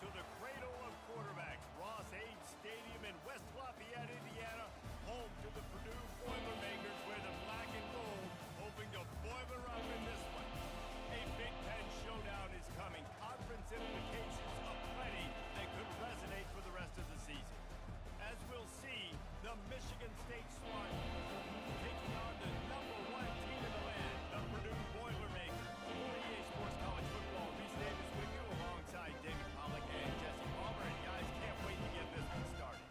to the cradle of quarterbacks, Ross Age Stadium in West Lafayette, Indiana, home to the Purdue Boilermakers, where the black and gold hoping to boiler up in this one. A Big Ten showdown is coming. Conference implications aplenty that could resonate for the rest of the season. As we'll see, the Michigan State Spartans taking on the #1 team in the land, the Purdue Boilermakers. For EA Sports College Football, Reese Davis with you alongside David Pollack and Jesse Palmer. And guys, can't wait to get this one started.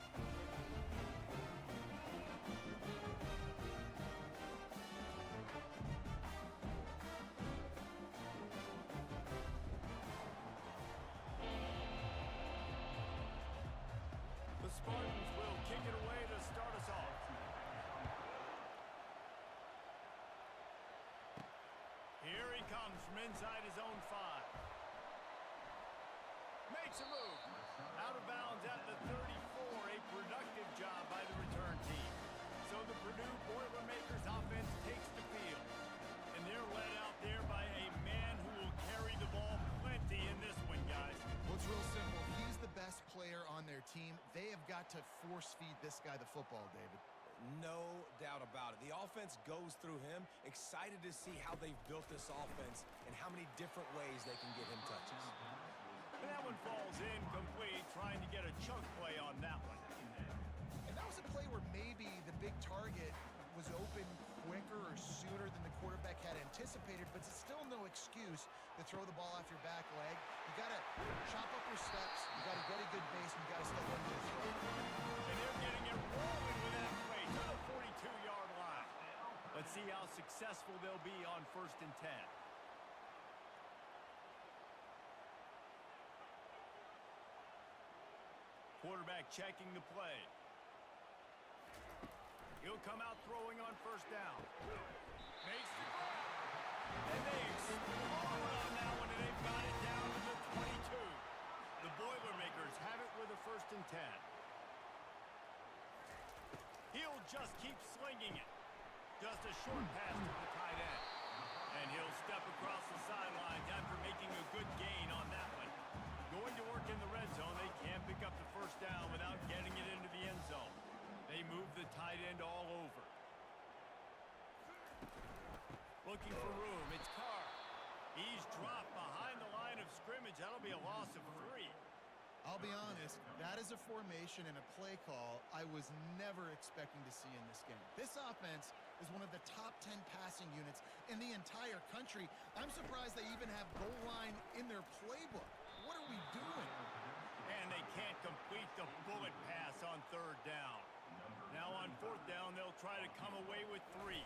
The Spartans will kick it away to start us off. Here he comes from inside his own 5. Makes a move. Out of bounds at the 34. A productive job by the return team. So the Purdue Boilermakers offense takes the field. And they're led out there by a man who will carry the ball plenty in this one, guys. Well, it's real simple. He's the best player on their team. They have got to force-feed this guy the football, David. No doubt about it. The offense goes through him. Excited to see how they've built this offense and how many different ways they can get him touches. And that one falls incomplete, trying to get a chunk play on that one. And that was a play where maybe the big target was open quicker or sooner than the quarterback had anticipated, but it's still no excuse to throw the ball off your back leg. You got to chop up your steps, you got to get a good base, and you got to step into the throw. And they're getting it rolling with that play to the 42-yard line. Let's see how successful they'll be on 1st and 10. Quarterback checking the play. He'll come out throwing on 1st down. Makes the throw. And they explode on that one, and they've got it down to the 22. The Boilermakers have it with a 1st and 10. He'll just keep slinging it. Just a short pass to the tight end. And he'll step across the sidelines after making a good gain on that one. Going to work in the red zone, they can't pick up the 1st down without getting it into the end zone. They move the tight end all over. Looking for room. It's Carr. He's dropped behind the line of scrimmage. That'll be a loss of 3. I'll be honest, that is a formation and a play call I was never expecting to see in this game. This offense is one of the top 10 passing units in the entire country. I'm surprised they even have goal line in their playbook. What are we doing? And they can't complete the bullet pass on 3rd down. Now on 4th down, they'll try to come away with 3.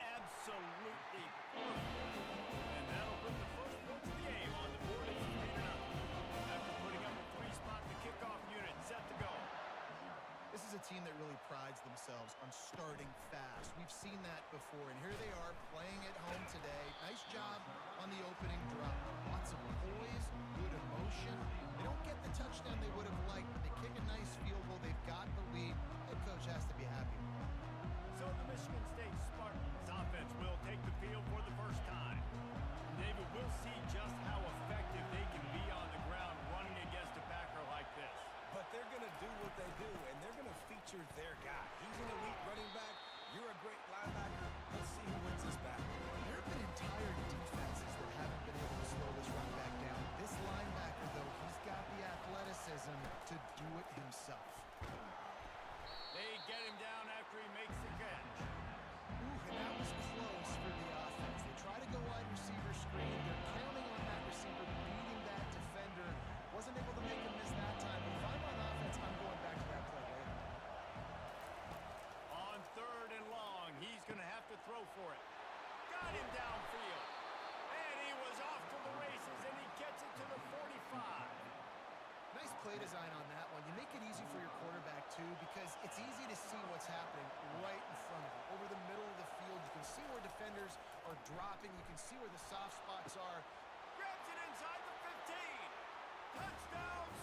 Absolutely perfect. And that'll put the first points of the game on the board. It's 3-0. After putting up a 3-spot, the kickoff unit set to go. This is a team that really prides themselves on starting fast. We've seen that before, and here they are playing at home today. Nice job on the opening drop. Lots of poise, good emotion. They don't get the touchdown they would have liked, but they kick a nice field goal. They've got the lead. Head coach has to be happy. So the Michigan State Spartans offense will take the field for the first time. David, we'll see just how effective they can be on the ground running against a backer like this. But they're going to do what they do, and they're going to feature their guy. He's an elite running back. You're a great linebacker. Let's see who wins this battle. There have been entire defenses that haven't been able to slow this running back down. This linebacker, though, he's got the athleticism to do it himself. They get him down after he makes the catch. Ooh, and that was close for the offense. They try to go wide receiver screen. They're counting on that receiver beating that defender. Wasn't able to make him miss that time. But if I'm on offense, I'm going back to that play later. On 3rd and long, he's going to have to throw for it. Got him downfield. And he was off to the races, and he gets it to the 45. Nice play design on that one. You make it easy for your quarterback, too, because it's easy to see what's happening right in front of you. Over the middle of the field, you can see where defenders are dropping. You can see where the soft spots are. Grabs it inside the 15. Touchdowns.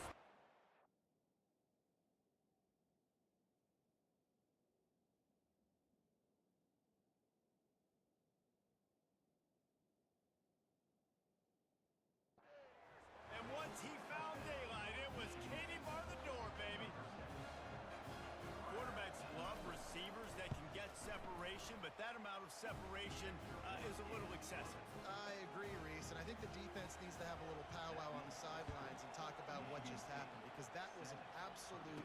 separation is a little excessive. I agree, Reese, and I think the defense needs to have a little powwow on the sidelines and talk about what just happened, because that was an absolute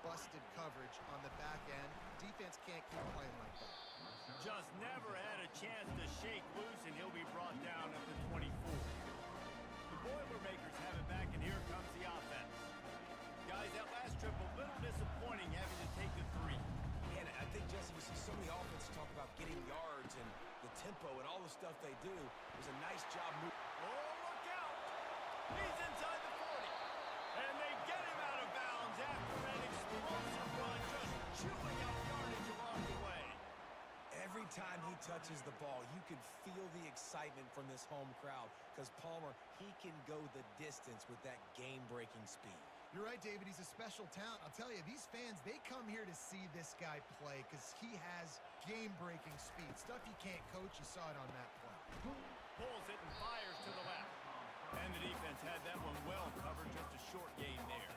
busted coverage on the back end. Defense can't keep playing like that. Just never had a chance to shake loose, and he'll be brought down at the 24. The Boilermakers have it back, and here comes the offense. Guys, that last trip a little disappointing having to take the 3. And I think, Jesse, you see so many offenses talk about getting yards and the tempo and all the stuff they do. It was a nice job moving. Oh, look out! He's inside the 40. And they get him out of bounds after an explosive run, just chewing up yardage along the way. Every time he touches the ball, you can feel the excitement from this home crowd, because Palmer, he can go the distance with that game-breaking speed. You're right, David. He's a special talent. I'll tell you, these fans, they come here to see this guy play because he has game-breaking speed. Stuff you can't coach. You saw it on that play. Pulls it and fires to the left. And the defense had that one well covered, just a short gain there.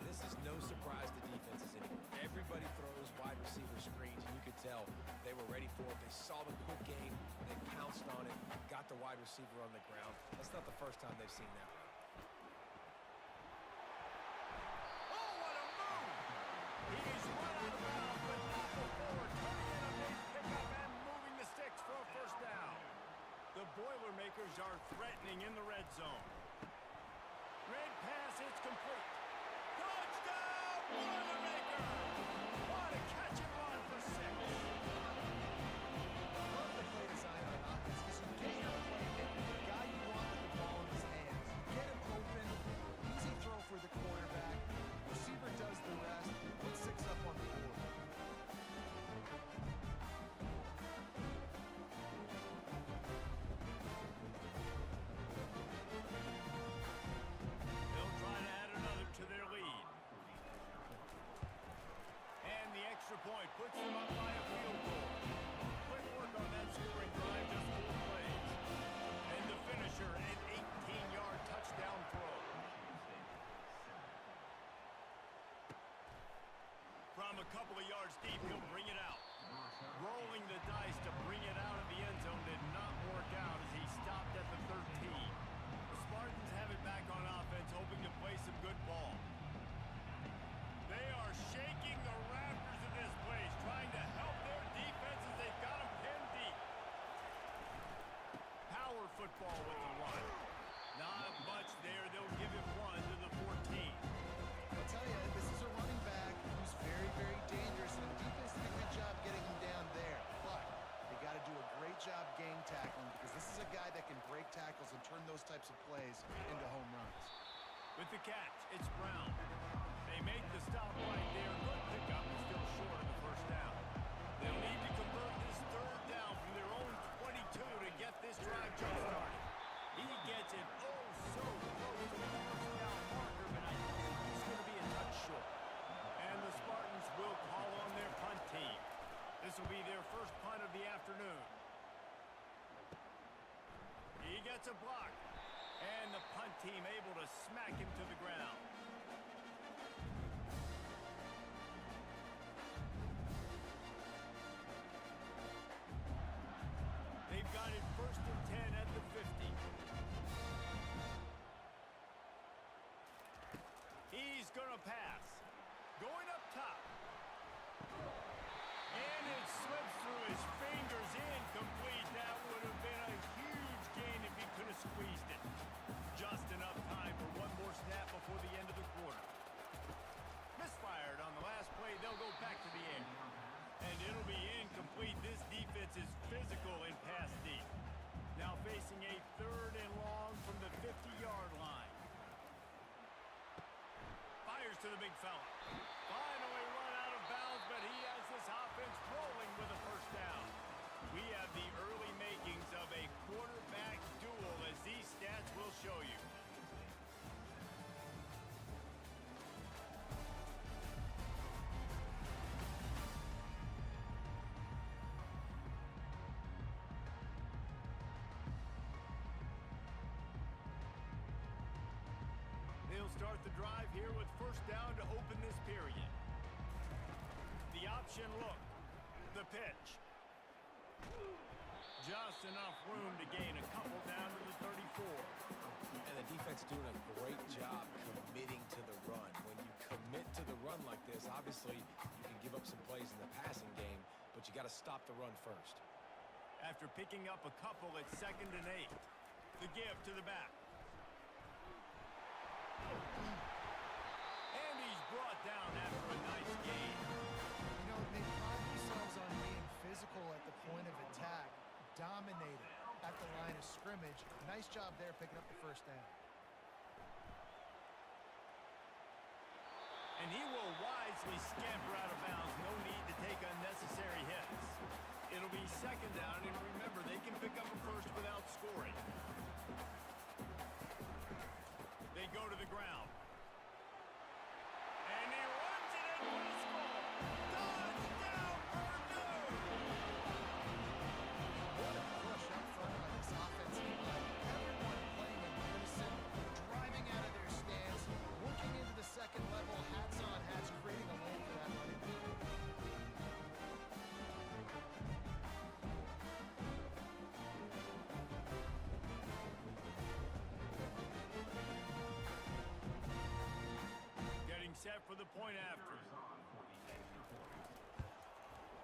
This is no surprise to defenses anymore. Everybody throws wide receiver screens, and you could tell they were ready for it. They saw the quick game, they pounced on it, got the wide receiver on the ground. That's not the first time they've seen that. Oh, what a move! He's run out of bounds, but not before turning in a big pickup and moving the sticks for a first down. The Boilermakers are threatening in the red zone. Red pass, it's complete. Touchdown, Boilermakers! What a catch and run for 6. Love the play design on offense because you get your playmaker, the guy you want with the ball in his hands. Get him open, easy throw for the quarterback. Receiver does the rest. Put 6 up on the board. They'll try to add another to their lead. And the extra point puts them up by a field goal. Quick work on that scoring drive, just 4 plays. And the finisher, an 18-yard touchdown throw. From a couple of yards deep, he'll bring it out. Rolling the dice to bring it out of the end zone did not work out as he stopped at the 13. The Spartans have it back on offense, hoping to play some good ball. They are shaking the rafters of this place, trying to help their defense as they've got them pinned deep. Power football with the run. Not much there. They'll give him 1 to the 14. I'll tell you, this is a running back who's very, very dangerous, and the defense did a good job getting him down there. But they got to do a great job game tackling, because this is a guy that can break tackles and turn those types of plays into home runs. With the catch, it's Brown. They make the stop right there. Good pickup, but still short of the first down. They'll need to convert this 3rd down from their own 22 to get this drive jump-started. He gets it oh so close to the first down marker, but I think he's going to be a touch short. And the Spartans will call on their punt team. This will be their first punt of the afternoon. He gets a block. And the punt team able to smack him to the ground. They've got it 1st and 10 at the 50. He's gonna pass. Going up top. And it slips through his fingers, incomplete. That would have been a huge gain if he could have squeezed it. Just enough time for one more snap before the end of the quarter. Misfired on the last play. They'll go back to the air. And it'll be incomplete. This defense is physical in pass deep. Now facing a 3rd and long from the 50-yard line. Fires to the big fella. Finally run out of bounds, but he has this offense rolling with a first down. We have the early makings of a quarterback duel, as these stats will show you. They'll start the drive here with first down to open this period. The option look. The pitch. Just enough room to gain a couple down to the 34. And the defense doing a great job committing to the run. When you commit to the run like this, obviously you can give up some plays in the passing game, but you got to stop the run first. After picking up a couple, it's 2nd and 8. The give to the back. And he's brought down after a nice gain. You know, they pride themselves on being physical at the point of attack, dominating at the line of scrimmage. Nice job there picking up the first down. And he will wisely scamper out of bounds. No need to take unnecessary hits. It'll be 2nd down, and remember, they can pick up a first without scoring. They go to the ground. And he runs it in for the score. Touchdown, Purdue! What a push up front by this offensive line. Everyone playing in unison, driving out of their stance, working into the second level, hats on hats, creating a lane for that running back. Getting set for the point after.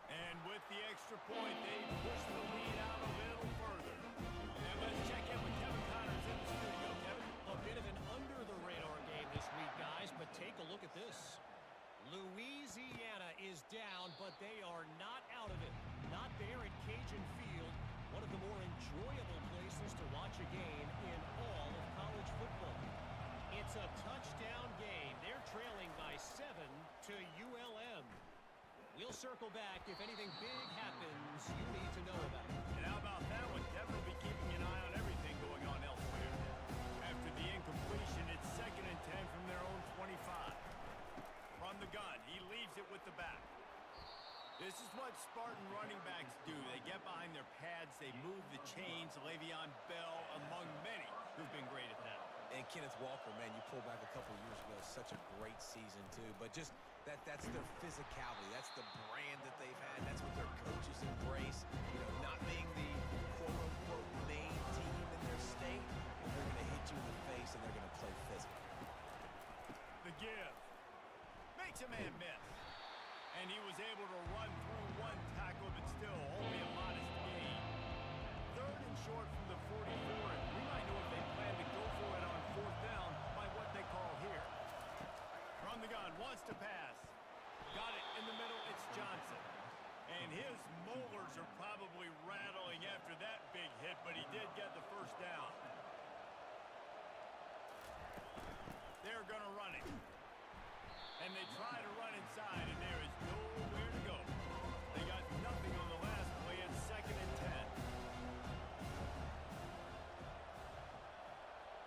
And with the extra point, they push the lead out a little further. And let's check in with Kevin Connors in the studio. Kevin? A bit of an under-the-radar game this week, guys, but take a look at this. Louisiana is down, but they are not out of it. Not there at Cajun Field, one of the more enjoyable places to watch a game in all of college football. It's a touchdown game. They're trailing by 7 to ULM. We'll circle back if anything big happens you need to know about. And how about that one? Kevin will be keeping an eye on everything going on elsewhere. After the incompletion, it's 2nd and 10 from their own 25. From the gun, he leaves it with the back. This is what Spartan running backs do. They get behind their pads, they move the chains. Le'Veon Bell, among many, who've been great at that. And Kenneth Walker, man, you pull back a couple of years ago, such a great season too. But just that's their physicality. That's the brand that they've had. That's what their coaches embrace. You know, not being the quote-unquote main team in their state, but they're going to hit you in the face and they're going to play physical. The give. Makes a man miss. And he was able to run through one tackle, but still only a modest gain. 3rd and short from the 44, and we might know if they plan to go for it on 4th down by what they call here. From the gun, wants to pass. Got it in the middle, it's Johnson. And his molars are probably rattling after that big hit, but he did get the first down. They're going to run it. And they try to run inside, and there is nowhere to go. They got nothing on the last play. It's 2nd and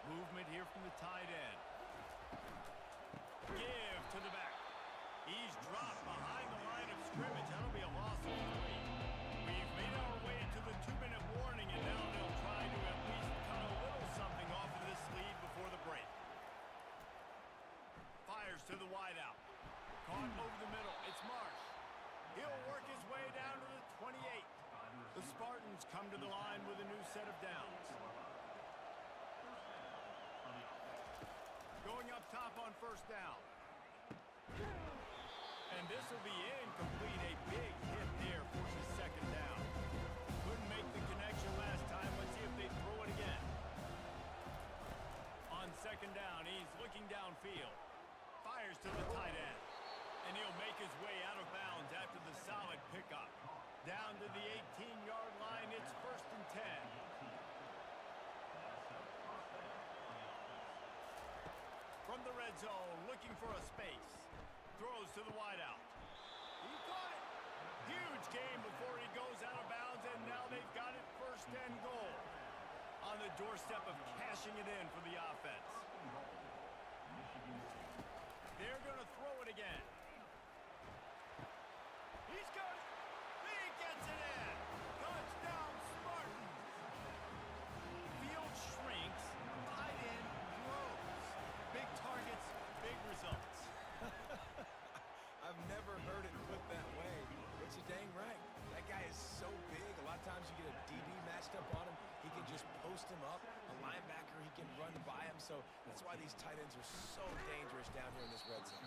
10. Movement here from the tight end. Give to the back. He's dropped behind the line of scrimmage. That'll be a loss of 3. We've made our way into the 2-minute warning, and now they'll try to at least cut a little something off of this lead before the break. Fires to the wideout. Caught over the middle. It's Marsh. He'll work his way down to the 28. The Spartans come to the line with a new set of downs. Going up top on 1st down. And this will be incomplete. A big hit there forces 2nd down. Couldn't make the connection last time. Let's see if they throw it again. On 2nd down, he's looking downfield. Fires to the tight end. And he'll make his way out of bounds after the solid pickup. Down to the 18-yard line, it's 1st and 10. From the red zone, looking for a space. Throws to the wideout. He caught it. Huge game before he goes out of bounds, and now they've got it 1st and goal. On the doorstep of cashing it in for the offense. They're going to throw it again. He's got it. He gets it in. Touchdown, Spartans. Field shrinks. Tight end grows. Big targets, big results. I've never heard it put that way, but you're dang right. That guy is so big. A lot of so that's why these tight ends are so dangerous down here in this red zone.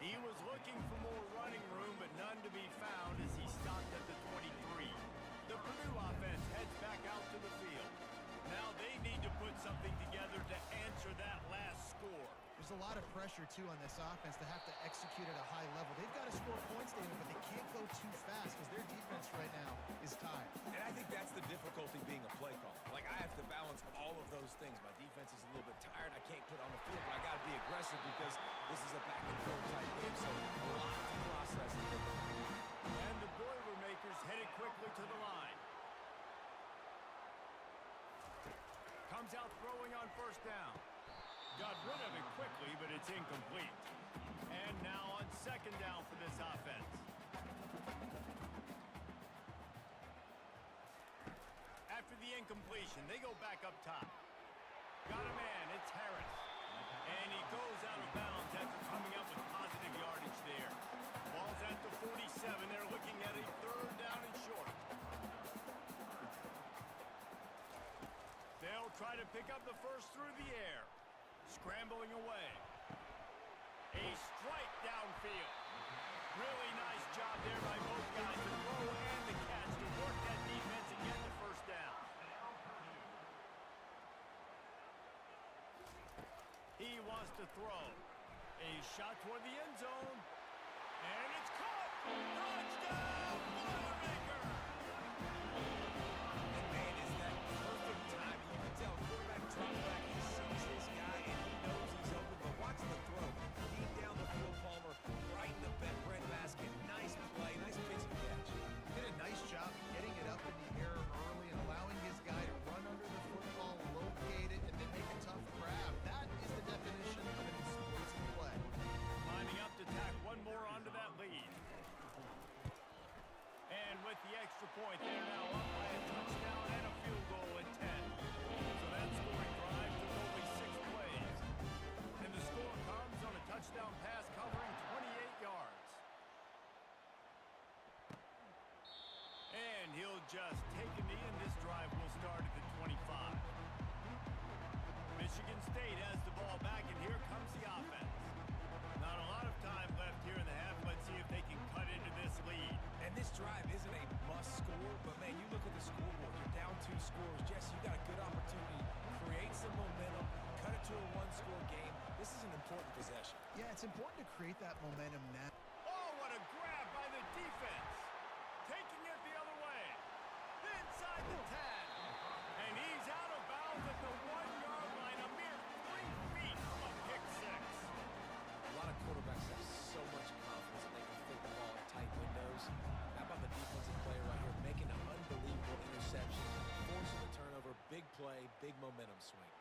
He was looking for more running room, but none to be found as he stopped at the 23. The Purdue offense heads back out to the field. Now they need to put something together to answer that last score. There's a lot of pressure, too, on this offense to have to execute at a high level. They've got to score points, David, but they can't go too fast because their defense right now is tired. And I think that's the difficulty being a play caller. Like, I have to balance all of those things. My defense is a little bit tired. I can't put on the field, but I got to be aggressive because this is a back-and-forth type game, so a lot to process. And the Boilermakers headed quickly to the line. Comes out throwing on first down. Got rid of it quickly, but it's incomplete. And now on second down for this offense. After the incompletion, they go back up top. Got a man, it's Harris. And he goes out of bounds after coming up with positive yardage there. Ball's at the 47. They're looking at a third down and short. They'll try to pick up the first through the air. Scrambling away. A strike downfield. Really nice job there by both guys, the throw and the catch, to work that defense and get the first down. He wants to throw. A shot toward the end zone. And it's caught. Touchdown, Boilermaker! And man, is that perfect time. You can tell quarterback drop back. He sees his guy and he knows he's open, but watch the throw. Deep down the field, Palmer, right in the bread basket. Nice play, nice pitch and catch. Did a nice job getting it up in the air early and allowing his guy to run under the football, locate it, and then make a tough grab. That is the definition of an explosive play. Lining up to tack one more onto that lead. And with the extra point, they're now up by a touchdown and a field goal at 10. So that scoring drive took only 6 plays. And the score comes on a touchdown pass covering 28 yards. And he'll just take a knee, and this drive will start at the 25. Michigan State has the ball back, and here comes the offense. Not a lot of time left here in the half. Let's see if they can cut into this lead. And this drive isn't a must score, but man, you look at the scoreboard. You're down 2 scores. Jesse, you got a good opportunity. Create some momentum. Cut it to a 1-score game. This is an important possession. Yeah, it's important to create that momentum now. Oh, what a grab by the defense. Taking it the other way. Inside the 10. And he's out of bounds at the 1-yard line. A mere 3 feet from a pick six. A lot of quarterbacks have so much confidence that they can fit the ball in tight windows. How about the defensive player right here making an unbelievable interception, forcing a turnover, big play, big momentum swing.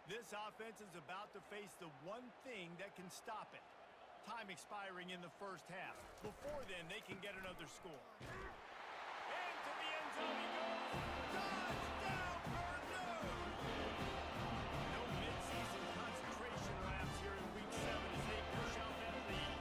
This offense is about to face the one thing that can stop it. Time expiring in the first half. Before then, they can get another score. And to the end zone he goes. Touchdown, Purdue! No midseason concentration laps here in Week 7 as they push out that lead.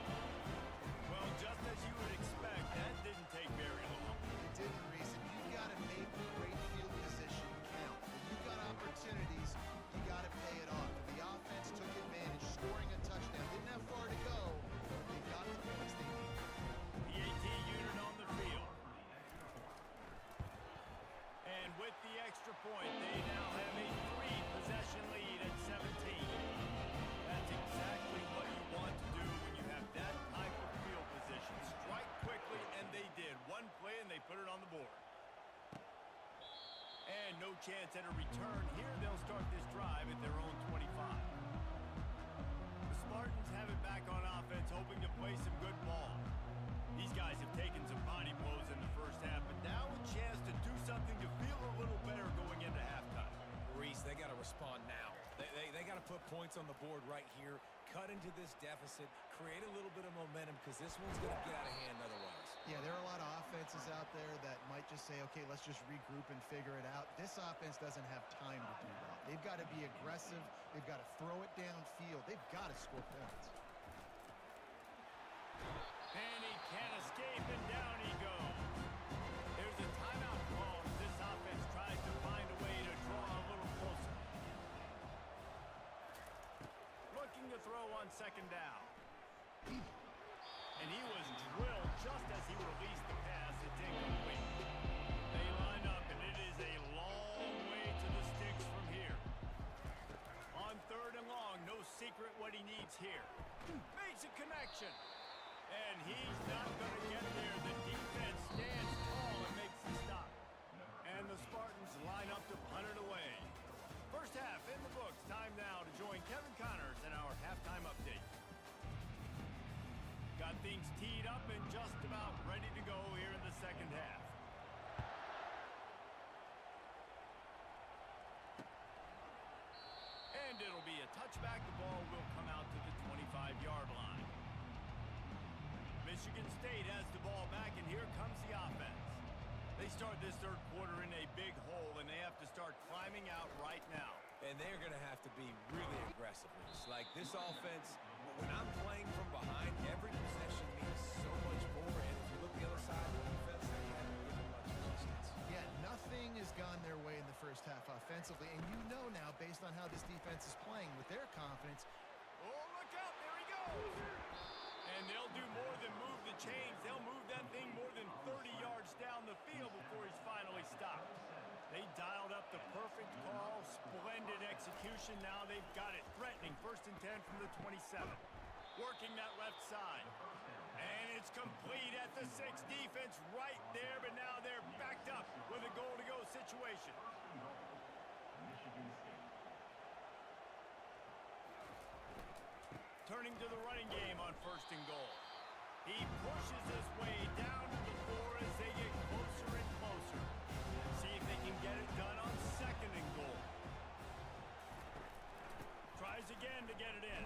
Well, just as you would expect, that didn't take very long. It didn't, Reese. And you've got to make great field position count. When you've got opportunities, you got to pay it off. The offense took advantage, scoring a touchdown. Didn't have far to go, but they got the points they needed. The AT unit on the field. And with the extra point, they now have a 3-possession lead at 17. That's exactly what you want to do when you have that type of field position. Strike quickly, and they did. One play, and they put it on the board. And no chance at a return. Here they'll start this drive at their own 25. The Spartans have it back on offense, hoping to play some good ball. These guys have taken some body blows in the first half, but now a chance to do something to feel a little better going into halftime. Reese, they got to respond now. They got to put points on the board right here, cut into this deficit, create a little bit of momentum because this one's going to get out of hand otherwise. Yeah, there are a lot of offenses out there that might just say, okay, let's just regroup and figure it out. This offense doesn't have time to do that. They've got to be aggressive. They've got to throw it downfield. They've got to score points. And he can't escape, and down he goes. There's a timeout call as this offense tries to find a way to draw a little closer. Looking to throw on second down. And he was drilled just as he released the pass. It's incomplete. They line up, and it is a long way to the sticks from here. On third and long, no secret what he needs here. Makes a connection. And he's not going to get there. The defense stands tall and makes the stop. And the Spartans line up to punt it away. First half in the books. Time now to join Kevin Connors in our halftime update. Got things teed up and just about ready to go here in the second half. And it'll be a touchback. The ball will come out to the 25-yard line. Michigan State has the ball back, and here comes the offense. They start this third quarter in a big hole, and they have to start climbing out right now. And they're going to have to be really aggressive with this. Like this offense, when I'm playing from behind, every possession means so much more. And if you look the other side of the defense, they haven't given much resistance. Yeah, nothing has gone their way in the first half offensively. And you know now, based on how this defense is playing with their confidence. Oh, look out. There he goes. And they'll do more than move the chains. They'll move that thing more than 30 yards down the field before he's finally stopped. They dialed up the perfect call. Splendid execution. Now they've got it. Threatening. First and 10 from the 27. Working that left side. And it's complete at the 6. Defense right there, but now they're backed up with a goal-to-go situation. Turning to the running game on first and goal. He pushes his way down to the floor as they get closer and closer. See if they can get it done on second and goal. Tries again to get it in.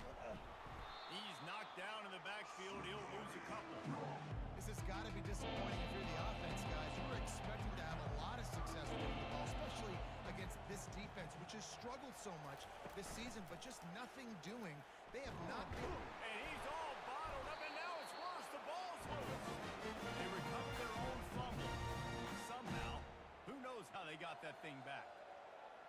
He's knocked down in the backfield. He'll lose a couple. This has got to be disappointing if you're the offense, guys. You were expecting to have a lot of success with the ball, especially against this defense, which has struggled so much this season, but just nothing doing. They have not been. And he's all bottled up, and now it's worse. The ball's loose. They recovered their own fumble. Somehow, who knows how they got that thing back.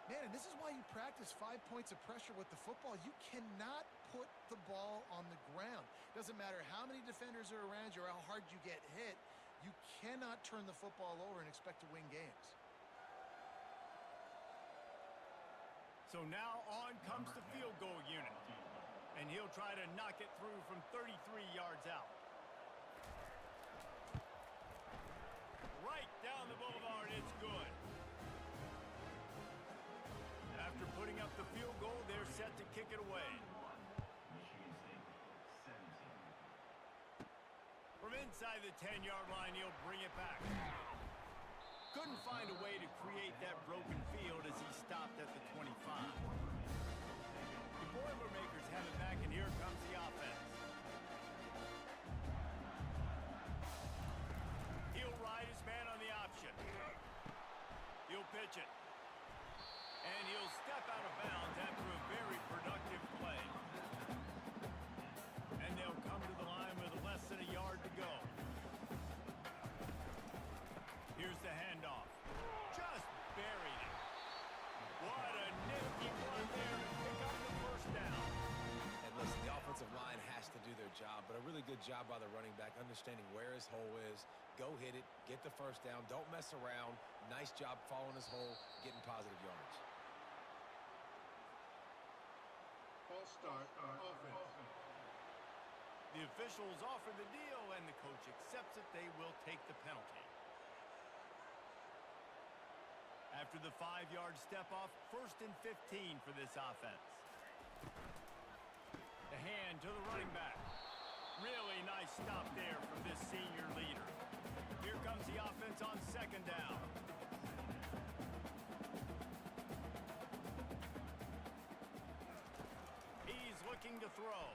Man, and this is why you practice 5 points of pressure with the football. You cannot put the ball on the ground. Doesn't matter how many defenders are around you or how hard you get hit. You cannot turn the football over and expect to win games. So now on comes the field goal unit. And he'll try to knock it through from 33 yards out. Right down the boulevard, it's good. After putting up the field goal, they're set to kick it away. From inside the 10-yard line, he'll bring it back. Couldn't find a way to create that broken field as he stopped at the 25. The Boilermakers have it back, and here comes the offense. He'll ride his man on the option. He'll pitch it. And he'll step out of bounds after a very productive play. And they'll come to the line with less than a yard to go. Here's the handoff. Just buried it. What a nifty run there to pick up the first down. And listen, the offensive line has to do their job, but a really good job by the running back, understanding where his hole is. Go hit it, get the first down, don't mess around. Nice job following his hole, getting positive yards. False start on offense. The officials offer the deal, and the coach accepts it. They will take the penalty. After the 5-yard step-off, first and 15 for this offense. The hand to the running back. Really nice stop there from this senior leader. Here comes the offense on second down. He's looking to throw.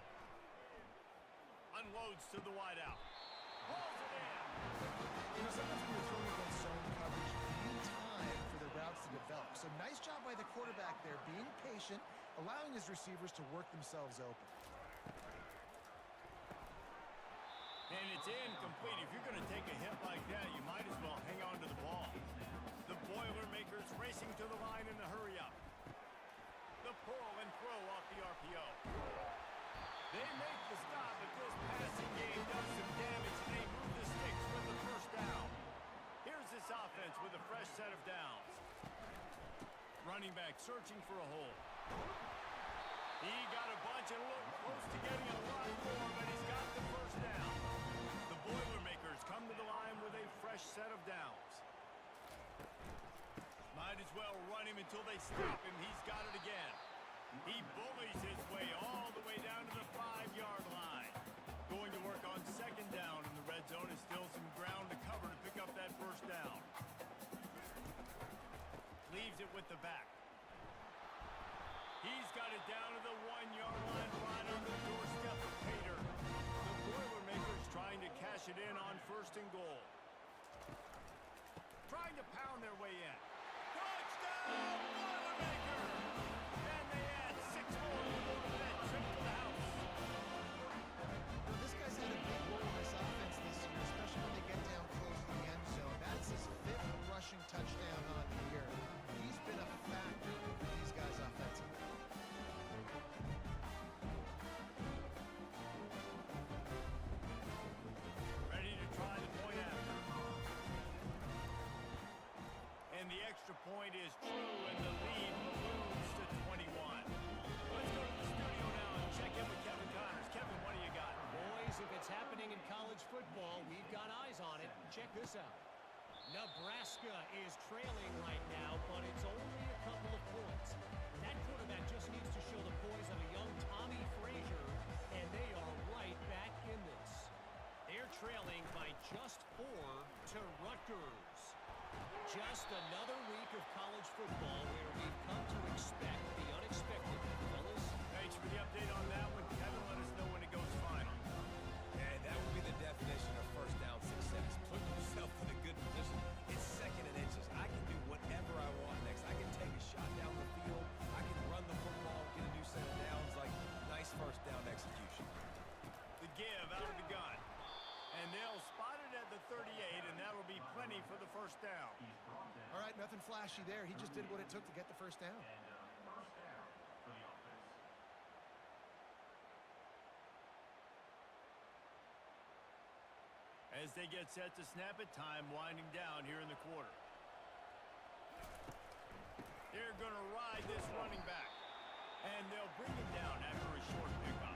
Unloads to the wideout. Pulls it in. You know, sometimes when you're throwing against zone coverage, you need time for the routes to develop. So nice job by the quarterback there, being patient, allowing his receivers to work themselves open. And it's incomplete. If you're going to take a hit like that, you might as well hang on to the ball. The Boilermakers racing to the line in the hurry-up. The pull and throw off the RPO. They make the stop, but this passing game does some damage, and they move the sticks with the first down. Here's this offense with a fresh set of downs. Running back searching for a hole. He got a bunch and looked close to getting a lot more, but he's got the first down. The Boilermakers come to the line with a fresh set of downs. Might as well run him until they stop him. He's got it again. He bullies his way all the way down to the 5-yard line. Going to work on second down in the red zone is still some ground to cover to pick up that first down. Leaves it with the back. He's got it down to the 1-yard line right on the doorstep of Pater. The Boilermakers trying to cash it in on first and goal. Trying to pound their way in. Touchdown, Boilermakers! And they add 6 more before that trip to the house. Well, this guy's had a big role in this offense this year, especially when they get down close to the end zone. That's his 5th rushing touchdown on the year. He's been a factor for these guys offensively. Ready to try the point after. And the extra point is true, and the lead balloons to 21. Let's go to the studio now and check in with Kevin Connors. Kevin, what do you got? Boys, if it's happening in college football, we've got eyes on it. Check this out. Nebraska is trailing right now, but it's only a couple of points. That quarterback just needs to show the poise of a young Tommy Frazier, and they are right back in this. They're trailing by just 4 to Rutgers. Just another week of college football where we've come to expect the unexpected. Fellas, Thanks for the update on that one. Kevin, let us know when it goes final. And that would be the definition of first down success. Put yourself in a good position. It's second and inches. I can do whatever I want next. I can take a shot down the field. I can run the football, get a new set of downs. Like, nice first down execution. The give out of the gun. And they'll spot it at the 38, and that'll be plenty for the first down. All right, nothing flashy there. He just did what it took to get the first down. As they get set to snap it, time winding down here in the quarter. They're going to ride this running back. And they'll bring him down after a short pickup.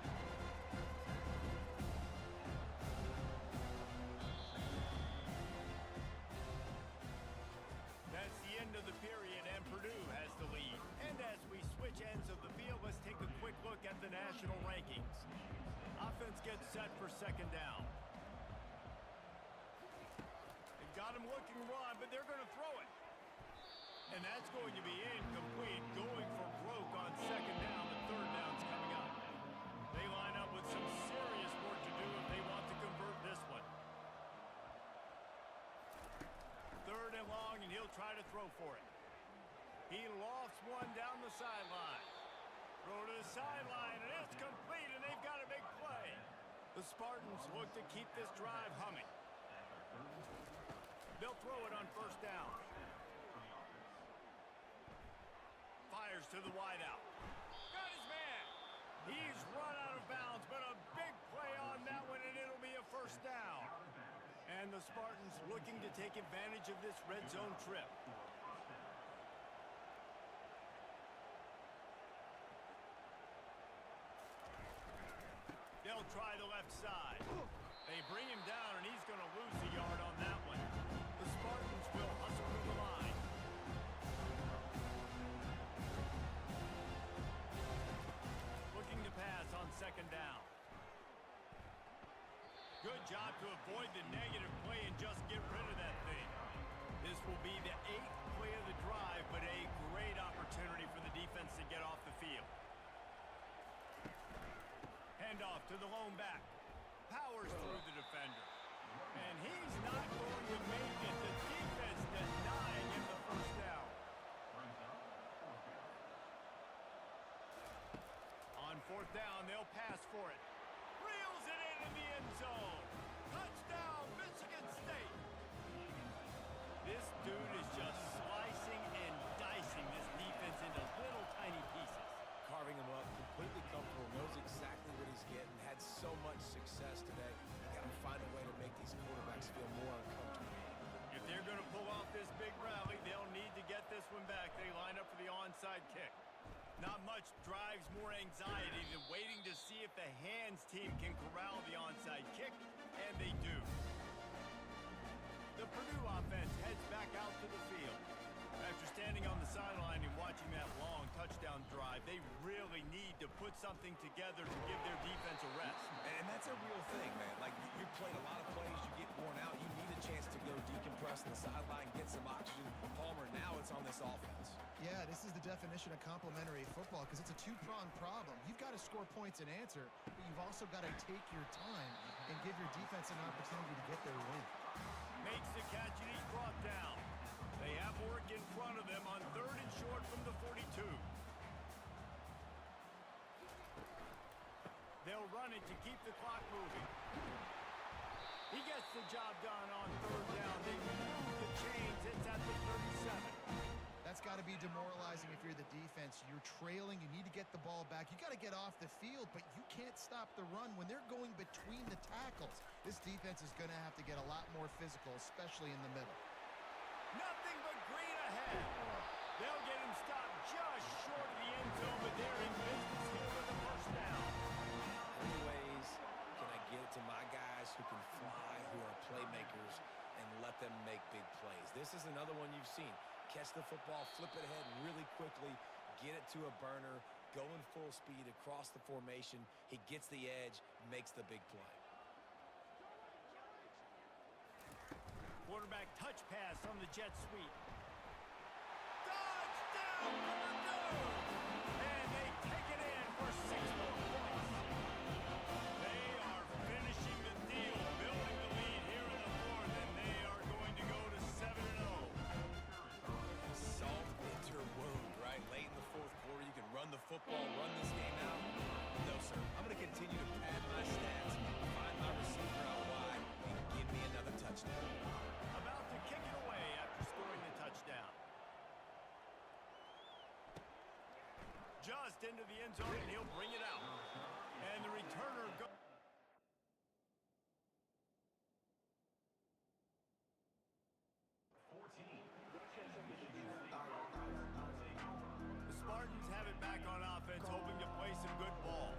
That's the end of the period, and Purdue has the lead. And as we switch ends of the field, let's take a quick look at the national rankings. Offense gets set for second down. They got him looking run, but they're going to throw it. And that's going to be incomplete, going for broke on second down. The third down's coming up. They line up with some serious work to do if they want to convert this one. Third and long, and he'll try to throw for it. He lofts one down the sideline. Throw to the sideline, and it's complete, and they've got a big play. The Spartans look to keep this drive humming. They'll throw it on first down. Fires to the wideout. Got his man. He's run out of bounds, but a big play on that one, and it'll be a first down. And the Spartans looking to take advantage of this red zone trip. They'll try the left side. They bring him down, and he's going to lose the yard on that one. The Spartans will hustle to the line. Looking to pass on second down. Good job to avoid the negative play and just get rid of that thing. This will be the 8th play of the drive, but a great opportunity for the defense to get off the field. Handoff to the lone back. Powers through the defender. And he's not going to make it. The defense denying him the first down. On fourth down, they'll pass for it. Reels it in the end zone. Touchdown, Michigan State. This dude is just slicing and dicing this defense into little tiny pieces. Carving him up, completely comfortable, knows exactly what he's getting, had so much success today. You got to find a way to make these quarterbacks feel more uncomfortable. If they're going to pull off this big rally, they'll need to get this one back. They line up for the onside kick. Not much drives more anxiety than waiting to see if the hands team can corral the onside kick, and they do. The Purdue offense heads back out to the field. After standing on the sideline and watching that long touchdown drive, they really need to put something together to give their defense a rest. And that's a real thing, man. Like, you played a lot of plays, you get worn out, you need a chance to go decompress on the sideline, get some oxygen. Palmer, now it's on this offense. Yeah, this is the definition of complementary football because it's a two-pronged problem. You've got to score points and answer, but you've also got to take your time and give your defense an opportunity to get their win. Makes the catch and he's brought down. They have work in front of them on third and short from the 42. They'll run it to keep the clock moving. He gets the job done on third down. They move the chains. It's at the 37. That's got to be demoralizing if you're the defense. You're trailing. You need to get the ball back. You got to get off the field, but you can't stop the run when they're going between the tackles. This defense is going to have to get a lot more physical, especially in the middle. Nothing but green ahead. They'll get him stopped just short of the end zone, but they're in business here with a first down. How many ways can I get it to my guys who can fly, who are playmakers, and let them make big plays? This is another one you've seen. Catch the football, flip it ahead really quickly, get it to a burner, going full speed across the formation. He gets the edge, makes the big play. Quarterback touch pass on the jet sweep. Touchdown, Purdue! And they take it in for 6 more points. They are finishing the deal, building the lead here in the fourth, and they are going to go to 7-0. Salt into your wound, right? Late in the fourth quarter, you can run the football, run this game out. No, sir. I'm going to continue to pad my stats, find my receiver out wide, and give me another touchdown. About to kick it away after scoring the touchdown. Just into the end zone, and he'll bring it out. And the returner goes. The Spartans have it back on offense, hoping to play some good ball.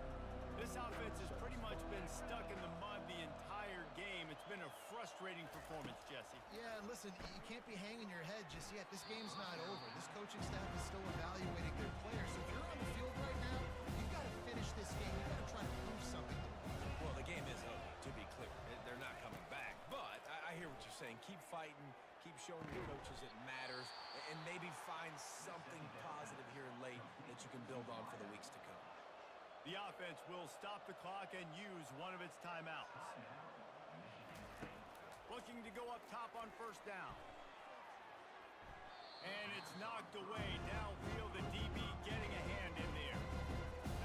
This offense has pretty much been stuck in the mud the entire game. It's been a frustrating performance, Jesse. Yeah, and listen, you can't be hanging your head just yet. This game's not over. This coaching staff is still evaluating their players. So if you're on the field right now, you've got to finish this game. You've got to try to prove something to them. Well, the game is over, to be clear. They're not coming back. But I hear what you're saying. Keep fighting. Keep showing your coaches it matters. And maybe find something positive here late that you can build on for the weeks to come. The offense will stop the clock and use one of its timeouts. Looking to go up top on first down. And it's knocked away. Downfield, the DB getting a hand in there.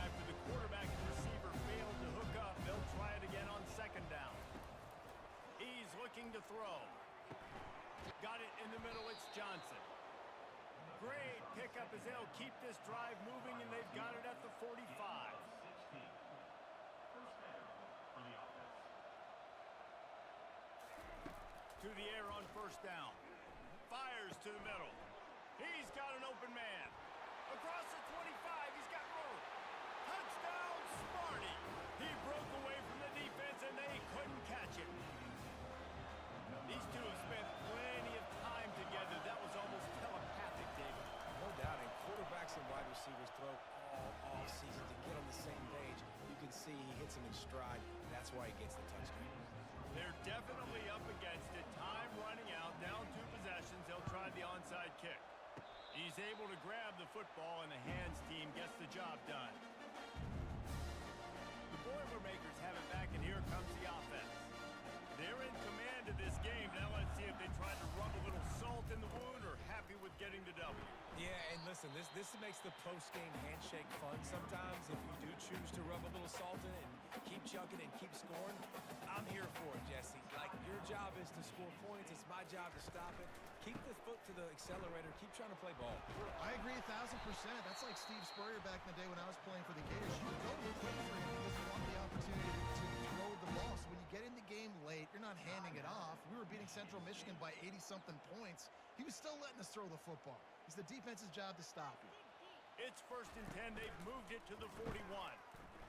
After the quarterback and receiver failed to hook up, they'll try it again on second down. He's looking to throw. Got it in the middle, it's Johnson. Great pickup as they'll keep this drive moving, and they've got it at the 45. To the air on first down. Fires to the middle. He's got an open man. Across the 25, he's got room. Touchdown, Sparty. He broke away from the defense, and they couldn't catch him. These two have spent plenty of time together. That was almost telepathic, David. No doubt, and quarterbacks and wide receivers throw all season to get on the same page. You can see he hits him in stride. That's why he gets the touchdown. They're definitely up against it. Time running out, down 2 possessions. They'll try the onside kick. He's able to grab the football, and the hands team gets the job done. The Boilermakers have it back, and here comes the offense. They're in command of Listen, this makes the post-game handshake fun sometimes. If you do choose to rub a little salt in it and keep chucking and keep scoring, I'm here for it, Jesse. Like, your job is to score points. It's my job to stop it. Keep the foot to the accelerator. Keep trying to play ball. I agree 1,000%. That's like Steve Spurrier back in the day when I was playing for the Gators. You go quick for him because you want the opportunity to throw the ball. So when you get in the game late, you're not handing it off. We were beating Central Michigan by 80-something points. He was still letting us throw the football. It's the defense's job to stop you. It's 1st and 10. They've moved it to the 41.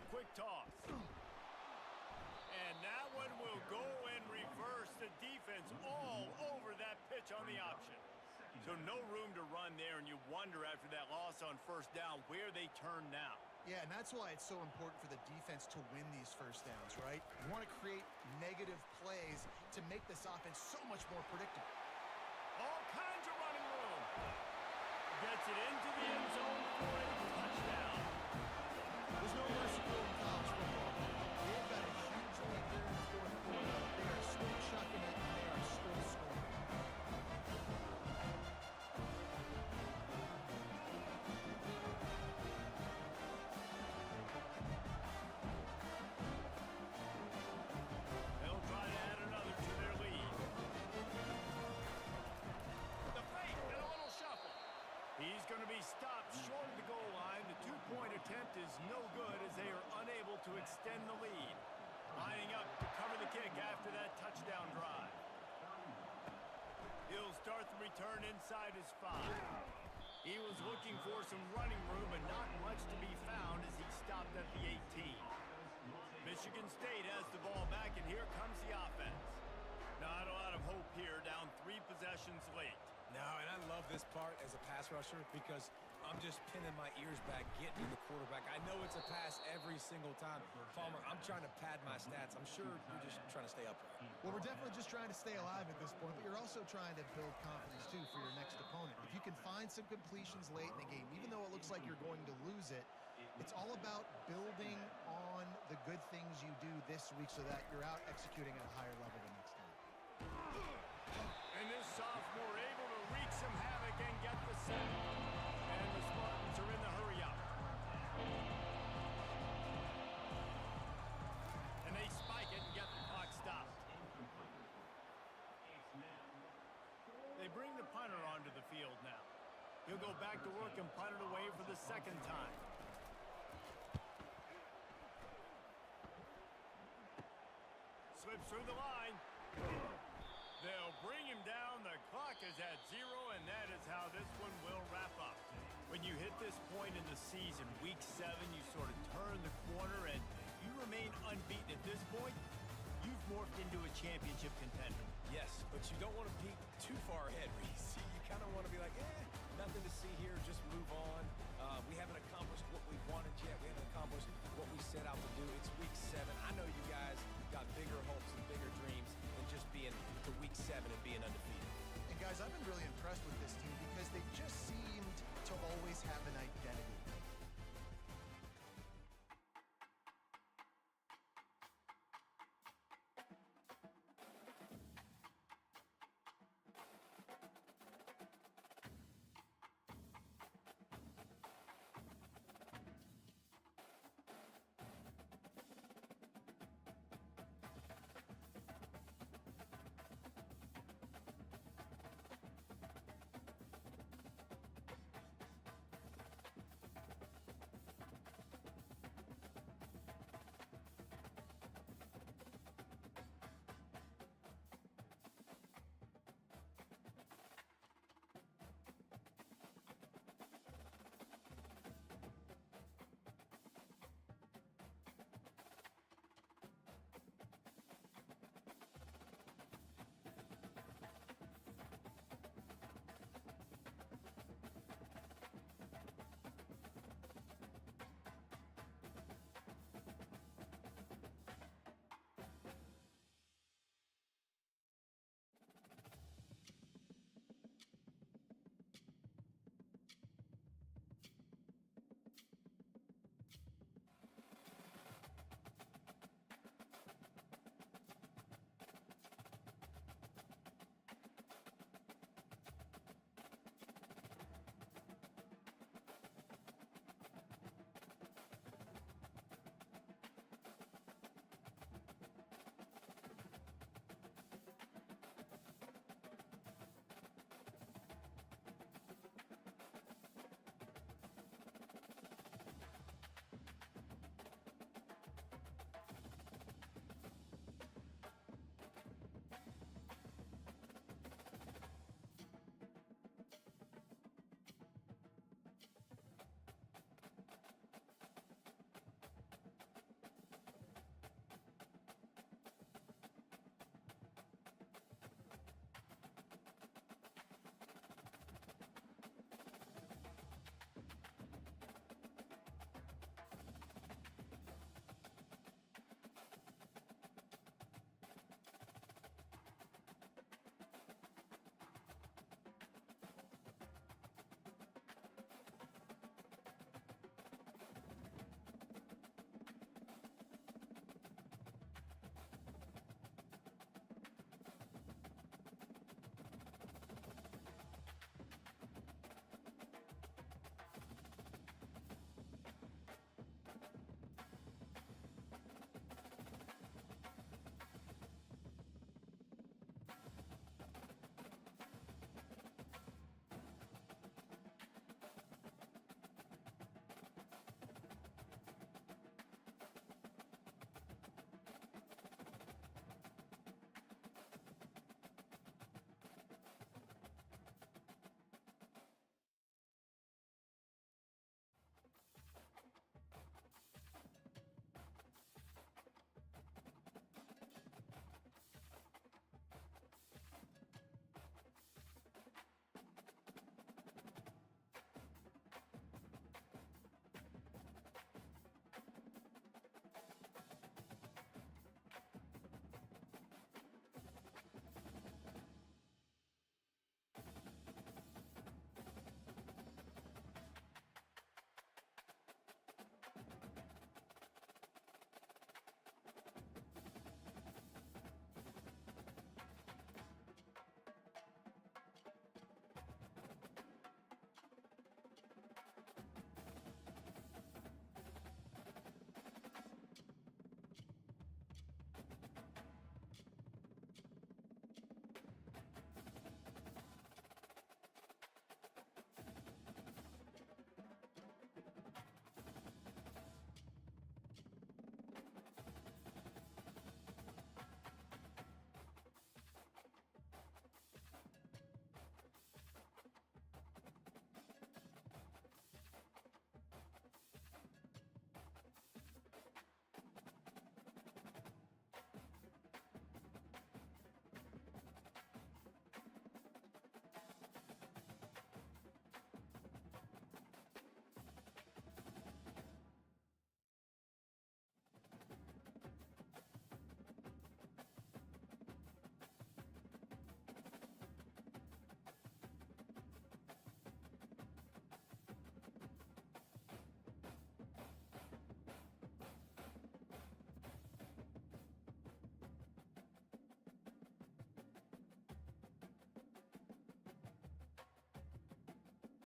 Quick toss. And that one will go and reverse the defense all over that pitch on the option. So no room to run there, and you wonder after that loss on 1st down where they turn now. Yeah, and that's why it's so important for the defense to win these 1st downs, right? You want to create negative plays to make this offense so much more predictable. All kinds of running room. Gets it into the end zone for a touchdown. There's no mercy rule in college football. They've got a huge lead there in the 4th quarter. They are still chucking it, and they are still scoring. They'll try to add another to their lead. The fake and a little shuffle. He's going to be stopped short of the goal line. The two-point attempt is no good as they are unable to extend the lead. Lining up to cover the kick after that touchdown drive. He'll start the return inside his 5. He was looking for some running room, but not much to be found as he stopped at the 18. Michigan State has the ball back, and here comes the offense. Not a lot of hope here, down 3 possessions late. No, and I love this part as a pass rusher because I'm just pinning my ears back, getting to the quarterback. I know it's a pass every single time. Palmer, I'm trying to pad my stats. I'm sure you're just trying to stay upright. Well, we're definitely just trying to stay alive at this point, but you're also trying to build confidence, too, for your next opponent. If you can find some completions late in the game, even though it looks like you're going to lose it, it's all about building on the good things you do this week so that you're out executing at a higher level the next time. And this sophomore able to wreak some havoc and get the sack. And the Spartans are in the hurry-up. And they spike it and get the clock stopped. They bring the punter onto the field now. He'll go back to work and punt it away for the 2nd time. Slips through the line. They'll bring him down. The clock is at 0, and that is how this one will wrap up. When you hit this point in the season, week 7, you sort of turn the corner, and you remain unbeaten at this point. You've morphed into a championship contender. Yes, but you don't want to peek too far ahead, Reese. You kind of want to be like, nothing to see here, just move on. We haven't